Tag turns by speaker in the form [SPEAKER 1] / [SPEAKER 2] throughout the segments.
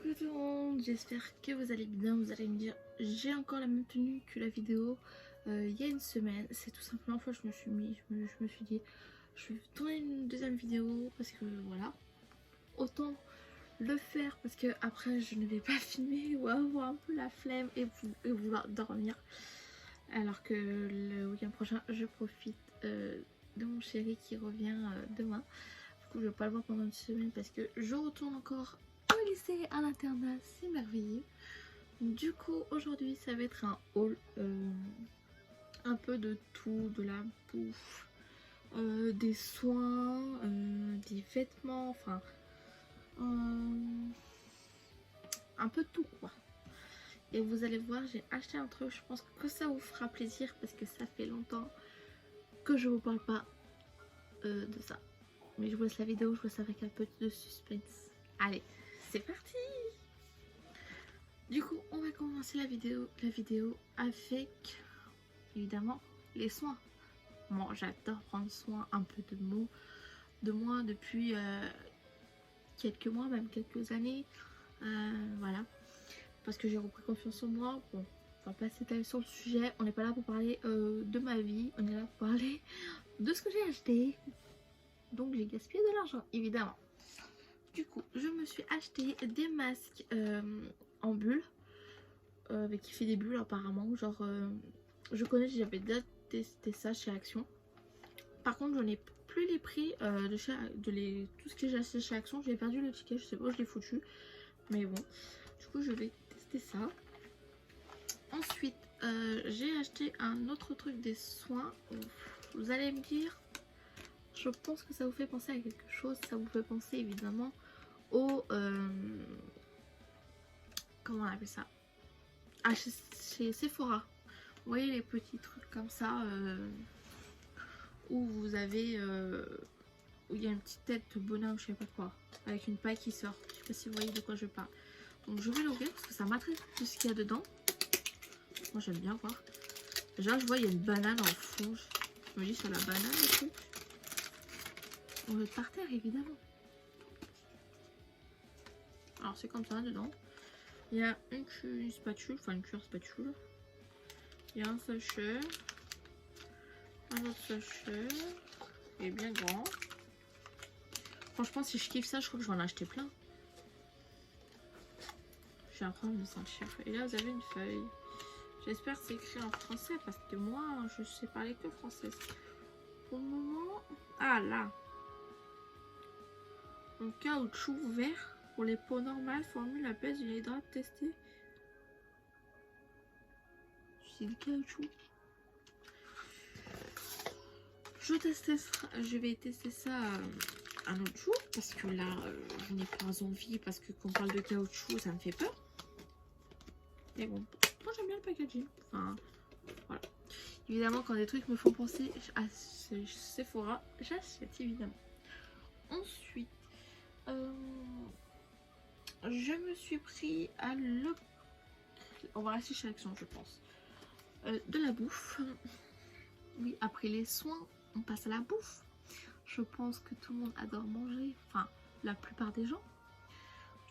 [SPEAKER 1] Coucou tout le monde, j'espère que vous allez bien. Vous allez me dire, j'ai encore la même tenue que la vidéo il y a une semaine. C'est tout simplement, en fait, je me suis dit, je vais tourner une deuxième vidéo parce que voilà, autant le faire parce que après je ne vais pas filmer ou avoir un peu la flemme et vouloir dormir. Alors que le week-end prochain, je profite de mon chéri qui revient demain. Du coup, je vais pas le voir pendant une semaine parce que je retourne encore au lycée, à l'internat, c'est merveilleux. Du coup, aujourd'hui, ça va être un haul, un peu de tout, de la bouffe, des soins, des vêtements, enfin, un peu de tout quoi. Et vous allez voir, j'ai acheté un truc, je pense que ça vous fera plaisir parce que ça fait longtemps que je vous parle pas de ça. Mais je vous laisse la vidéo, je vous laisse avec un peu de suspense. Allez, c'est parti! Du coup, on va commencer la vidéo avec, évidemment, les soins. Moi, j'adore prendre soin un peu de moi depuis quelques mois, même quelques années. Voilà. Parce que j'ai repris confiance en moi. Bon, on va pas s'étaler sur le sujet. On n'est pas là pour parler de ma vie. On est là pour parler de ce que j'ai acheté. Donc, j'ai gaspillé de l'argent, évidemment. Du coup, je me suis acheté des masques en bulles. Qui fait des bulles apparemment. Genre, je connais, j'avais déjà testé ça chez Action. Par contre, j'en ai plus les prix tout ce que j'ai acheté chez Action. J'ai perdu le ticket, je sais pas où je l'ai foutu. Mais bon, du coup, je vais tester ça. Ensuite, j'ai acheté un autre truc des soins. Vous allez me dire, je pense que ça vous fait penser à quelque chose. Ça vous fait penser évidemment au... comment on appelle ça? Ah, chez Sephora. Vous voyez les petits trucs comme ça où vous avez où il y a une petite tête de bonhomme, je sais pas quoi, avec une paille qui sort. Je sais pas si vous voyez de quoi je parle. Donc je vais l'ouvrir parce que ça m'intéresse tout ce qu'il y a dedans. Moi j'aime bien voir. Déjà je vois il y a une banane en fond. Je me dis sur la banane le truc. On le par terre évidemment. Alors c'est comme ça dedans. Il y a une spatule, enfin une cuillère spatule. Il y a un sachet. Un autre sachet. Il est bien grand. Franchement, si je kiffe ça, je crois que je vais en acheter plein. Je suis en train de me sentir. Et là, vous avez une feuille. J'espère que c'est écrit en français parce que moi, je sais parler que français. Pour le moment. Ah là. Un caoutchouc vert pour les peaux normales. Formule à base d'une hydrate testée. C'est du caoutchouc. Je vais tester ça un autre jour parce que là je n'ai pas envie parce que quand on parle de caoutchouc ça me fait peur. Mais bon, moi j'aime bien le packaging. Enfin voilà. Évidemment quand des trucs me font penser à Sephora, j'achète évidemment. Ensuite, je me suis pris à on va rester chez Action je pense. De la bouffe. Oui, après les soins, on passe à la bouffe. Je pense que tout le monde adore manger, enfin la plupart des gens.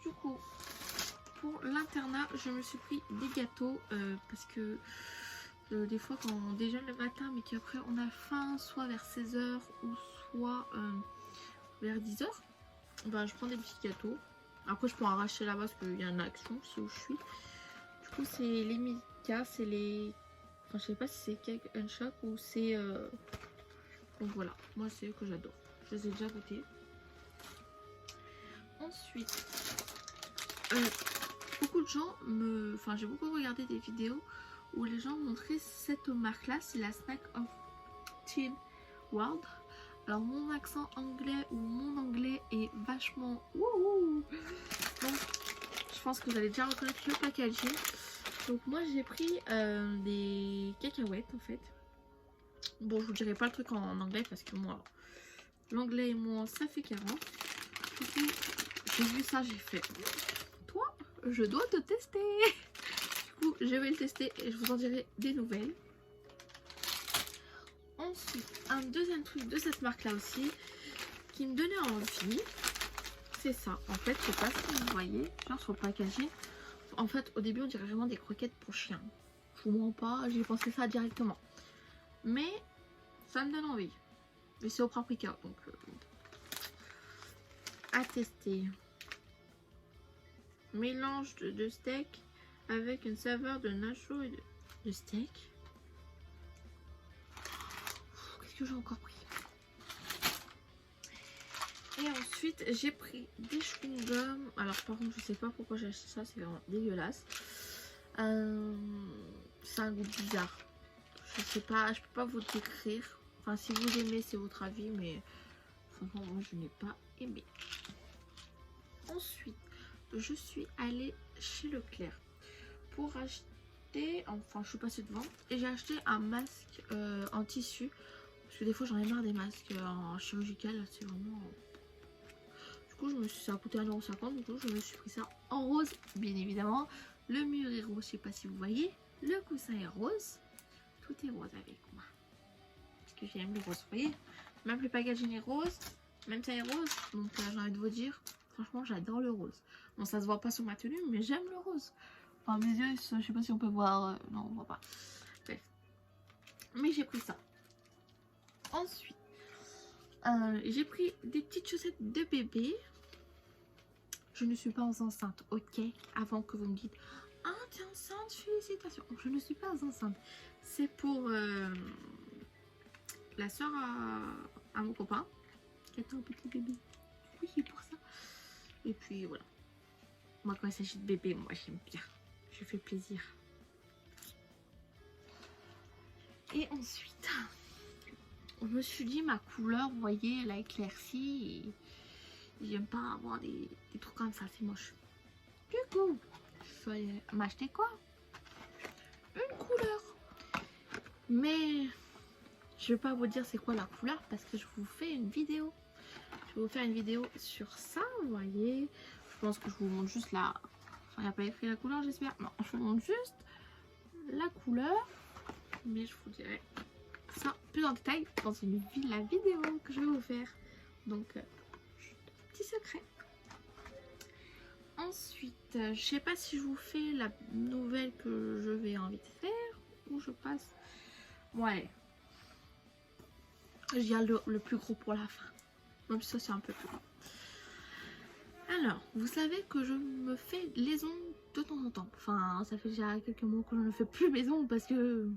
[SPEAKER 1] Du coup, pour l'internat, je me suis pris des gâteaux parce que des fois quand on déjeune le matin mais qu'après on a faim, soit vers 16h ou soit vers 10h, bah, je prends des petits gâteaux. Après je peux en racheter là-bas parce qu'il y a une Action, c'est où je suis. Du coup c'est les Milka, c'est les... Enfin je sais pas si c'est Cake and Shop ou c'est... Donc voilà, moi c'est eux que j'adore. Je les ai déjà goûtés. Ensuite, beaucoup de gens Enfin, j'ai beaucoup regardé des vidéos où les gens montraient cette marque-là. C'est la Snack of Teen World. Alors mon accent anglais ou mon anglais est vachement... Wouhou. Donc, je pense que vous allez déjà reconnaître le packaging. Donc moi j'ai pris des cacahuètes en fait. Bon, je vous dirai pas le truc en anglais parce que moi, l'anglais et moi, ça fait 40. Du coup, j'ai vu ça, j'ai fait, toi, je dois te tester. Du coup, je vais le tester et je vous en dirai des nouvelles. Ensuite, un deuxième truc de cette marque-là aussi, qui me donnait envie. c'est ça. En fait, je sais pas si vous voyez, genre sur le packaging. En fait, au début, on dirait vraiment des croquettes pour chiens. Je vous mens pas, j'ai pensé ça directement. Mais ça me donne envie. Et c'est au paprika, donc à tester. Mélange de steak avec une saveur de nacho et de steak. Qu'est-ce que j'ai encore pris? Et ensuite, j'ai pris des chewing-gums. Alors, par contre, je sais pas pourquoi j'ai acheté ça, c'est vraiment dégueulasse. C'est un goût bizarre. Je sais pas, je peux pas vous décrire. Enfin, si vous aimez, c'est votre avis, mais franchement, moi, je n'ai pas aimé. Ensuite, je suis allée chez Leclerc pour acheter, enfin, je suis passée devant et j'ai acheté un masque en tissu. Parce que des fois, j'en ai marre des masques en chirurgical, c'est vraiment... Du coup, ça a coûté 1,50 €, du coup, je me suis pris ça en rose, bien évidemment. Le mur est rose, je sais pas si vous voyez. Le coussin est rose. Tout est rose avec moi. Parce que j'aime le rose, vous voyez. Même le packaging est rose, même ça est rose. Donc, j'ai envie de vous dire, franchement, j'adore le rose. Bon, ça se voit pas sur ma tenue, mais j'aime le rose. Enfin, mes yeux, je sais pas si on peut voir. Non, on voit pas. Bref. Mais j'ai pris ça. Ensuite, j'ai pris des petites chaussettes de bébé. Je ne suis pas enceinte, ok? Avant que vous me dites, ah, t'es enceinte, félicitations. Je ne suis pas enceinte. C'est pour la soeur à mon copain qui attend un petit bébé. Oui, c'est pour ça. Et puis voilà. Moi, quand il s'agit de bébé, moi j'aime bien. Je fais plaisir. Et ensuite, je me suis dit, ma couleur, vous voyez, elle a éclairci. Et j'aime pas avoir des trucs comme ça, c'est moche. Du coup, je vais m'acheter quoi? Une couleur. Mais je vais pas vous dire c'est quoi la couleur parce que je vous fais une vidéo. Je vais vous faire une vidéo sur ça, vous voyez. Je pense que je vous montre juste la... Enfin, il n'y a pas écrit la couleur, j'espère. Non, je vous montre juste la couleur. Mais je vous dirai ça plus en détail dans la vidéo que je vais vous faire. Donc, petit secret. Ensuite, je sais pas si je vous fais la nouvelle que je vais envie de faire ou je passe. Ouais. Je garde le plus gros pour la fin. Même si ça c'est un peu plus gros. Alors, vous savez que je me fais les ongles de temps en temps. Enfin, ça fait déjà quelques mois que je ne fais plus mes ongles parce que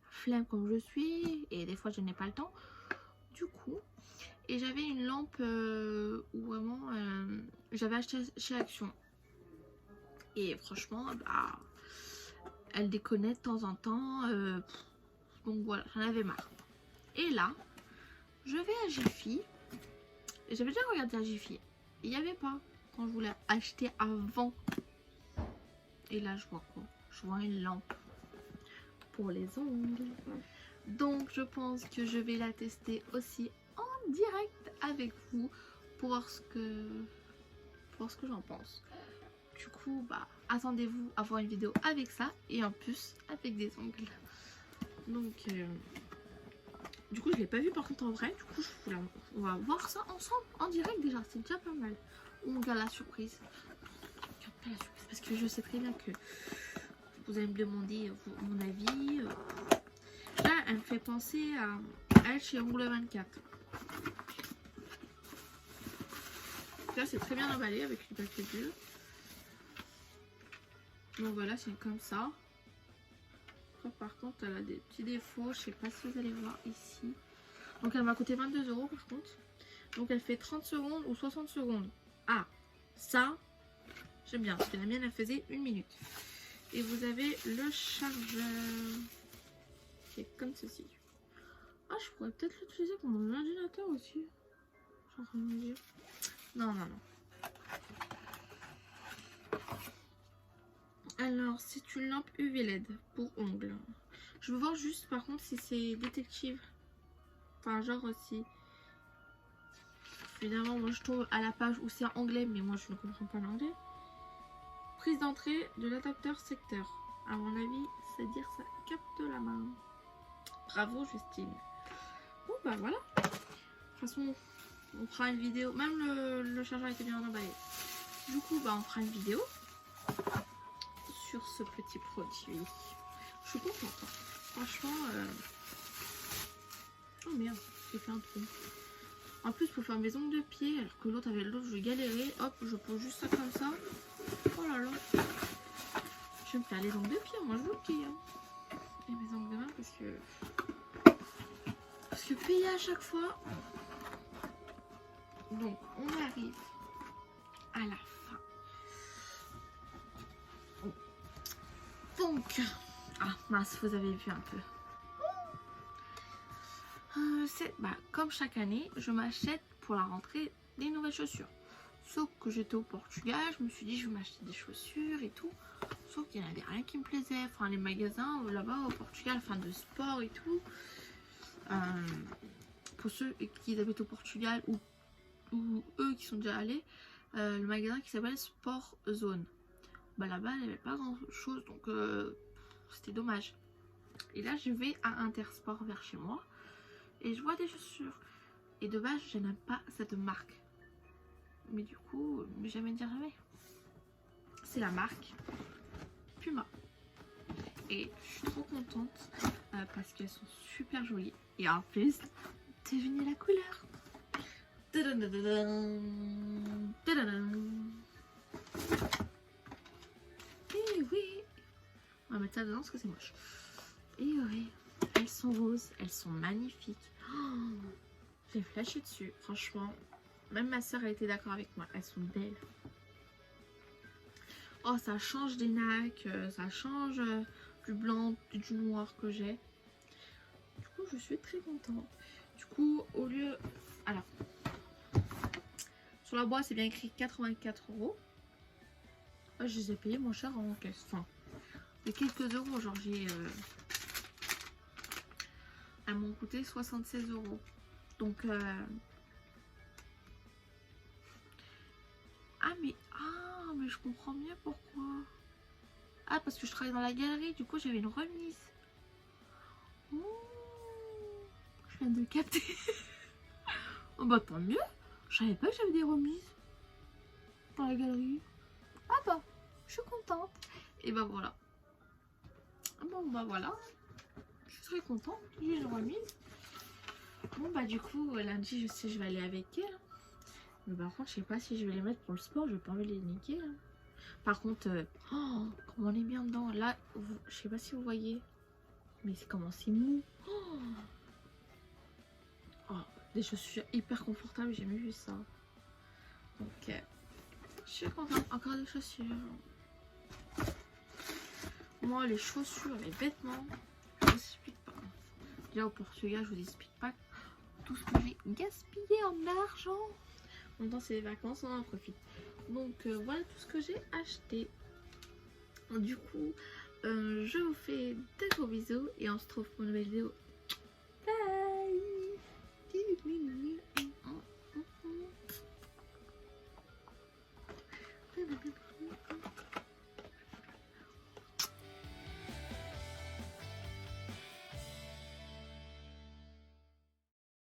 [SPEAKER 1] flemme comme je suis et des fois je n'ai pas le temps. Du coup, et j'avais une lampe où vraiment j'avais acheté chez Action. Et franchement, bah, elle déconnait de temps en temps. Donc voilà, j'en avais marre. Et là, je vais à Jiffy. J'avais déjà regardé à Jiffy. Il n'y avait pas quand je voulais acheter avant. Et là, je vois quoi? Je vois une lampe pour les ongles. Donc, je pense que je vais la tester aussi en direct avec vous pour voir ce que j'en pense. Du coup, bah, attendez-vous à voir une vidéo avec ça et en plus avec des ongles. Donc, du coup, je l'ai pas vu par contre en vrai. Du coup, on va voir ça ensemble en direct déjà. C'est déjà pas mal. Ou on regarde la surprise. On regarde pas la surprise parce que je sais très bien que vous allez me demander mon avis. Là, elle me fait penser à elle chez Ongle 24. Là, c'est très bien emballé avec une papier bleu. Donc voilà, c'est comme ça. Par contre, elle a des petits défauts. Je sais pas si vous allez voir ici. Donc elle m'a coûté 22 € par contre. Donc elle fait 30 secondes ou 60 secondes. Ah, ça, j'aime bien. Parce que la mienne, elle faisait 1 minute. Et vous avez le chargeur. Qui est comme ceci. Ah, je pourrais peut-être l'utiliser pour mon ordinateur aussi. Je suis en train de me dire. Non, non, non. Alors, c'est une lampe UV LED pour ongles. Je veux voir juste par contre si c'est détective. Enfin, genre si... Évidemment, moi je tombe à la page où c'est en anglais, mais moi je ne comprends pas l'anglais. Prise d'entrée de l'adapteur secteur. À mon avis, c'est-à-dire ça capte la main. Bravo Justine. Bon bah voilà. De toute façon, on fera une vidéo. Même le chargeur était bien emballé. Du coup, bah, on fera une vidéo sur ce petit produit. Je suis contente. Hein. Franchement, oh merde, j'ai fait un trou. En plus, pour faire mes ongles de pied, alors que l'autre avait l'autre, je galérais. Hop, je pose juste ça comme ça. Oh là là. Je vais me faire les ongles de pied, moi je vous le dis. Hein. Et mes ongles de main parce que payer à chaque fois. Donc, on arrive à la fin. Donc, ah mince, vous avez vu un peu. Comme chaque année, je m'achète pour la rentrée des nouvelles chaussures. Sauf que j'étais au Portugal, je me suis dit je vais m'acheter des chaussures et tout. Sauf qu'il n'y avait rien qui me plaisait. Enfin, les magasins là-bas au Portugal, enfin de sport et tout. Pour ceux qui habitent au Portugal ou eux qui sont déjà allés, le magasin qui s'appelle Sport Zone. Bah là-bas, il n'y avait pas grand-chose, donc c'était dommage. Et là, je vais à Intersport vers chez moi et je vois des chaussures. Et de base, je n'aime pas cette marque. Mais du coup, ne jamais dire jamais. C'est la marque Puma. Et je suis trop contente parce qu'elles sont super jolies. Et en plus, devinez la couleur. Et oui, on va mettre ça dedans parce que c'est moche. Et oui, elles sont roses, elles sont magnifiques. Oh, j'ai flashé dessus, franchement. Même ma soeur a été d'accord avec moi, elles sont belles. Oh, ça change des nacs, ça change du blanc, du noir que j'ai. Du coup, je suis très contente. Du coup, au lieu... Alors, sur la boîte, c'est bien écrit 84 €. Je les ai payés moins cher en caisse. Enfin, de quelques euros, genre j'ai... elles m'ont coûté 76 €. Donc... Ah, mais je comprends mieux pourquoi. Ah, parce que je travaille dans la galerie, du coup j'avais une remise. Ouh, je viens de capter. Oh bah tant mieux. Je savais pas que j'avais des remises dans la galerie. Ah bah, je suis contente. Et bah voilà. Bon bah voilà. Je suis très contente. J'ai une remise. Bon bah du coup lundi je sais je vais aller avec elle. Mais par contre je sais pas si je vais les mettre pour le sport. Je vais pas envie de les niquer là. Par contre, oh, comment on est bien dedans. Là, je sais pas si vous voyez. Mais c'est comment c'est mou. Oh, oh, des chaussures hyper confortables. J'ai jamais vu ça. Donc, je suis contente. Encore des chaussures. Moi, les chaussures, les vêtements, je vous explique pas. Là, au Portugal, je vous explique pas tout ce que j'ai gaspillé en argent. En même temps, c'est les vacances, on en profite. Donc, voilà tout ce que j'ai acheté. Du coup, je vous fais de gros bisous et on se retrouve pour une nouvelle vidéo. Bye.